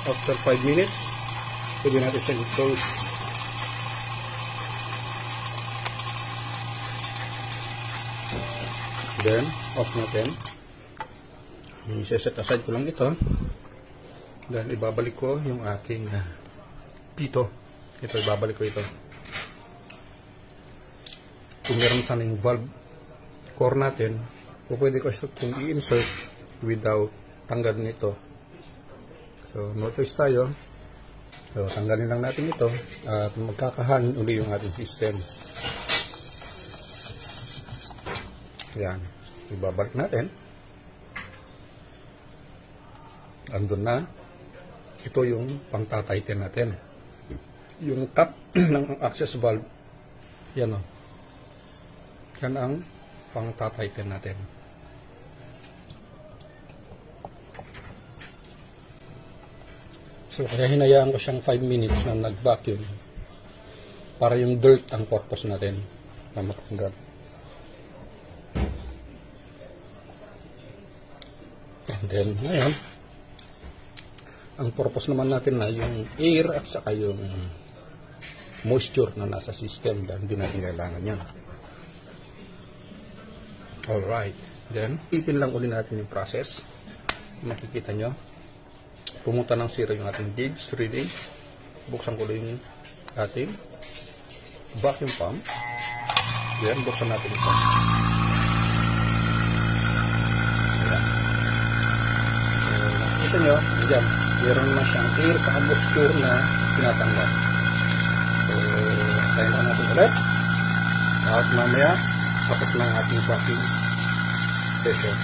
After 5 minutes, pwede natin siya i-close. Then, off natin. I-set aside ko lang ito. Then, ibabalik ko yung aking pito. Ito, ibabalik ko ito. Kung meron sana yung valve core natin, o pwede ko kung i-insert without tanggal nito. So, no choice tayo. So, tanggalin lang natin ito at magkakahanin uli yung ating system. Yan. Ibabalik natin. Andun na. Ito yung pang-tighten natin. Yung cap ng access valve. Yan o. Yan ang pang-tighten natin. So, kaya hinayaan ko siyang 5 minutes na nag-vacuum para yung dirt ang purpose natin na matanggal. And then, ngayon, ang purpose naman natin na yung air at saka yung moisture na nasa system dahil hindi natin kailangan yan. Alright. Then, itin lang ulit natin yung process. Makikita nyo. Pumunta ng 0 yung ating gauge reading. Buksan ko lang yung ating vacuum pump. Yan, buksan natin ito. Ayan. Nakikita nyo, dyan, meron na siyang air sa moisture na tinatanggal. So, tayo na natin ulit. At mamaya, tapos ng ating vacuum session.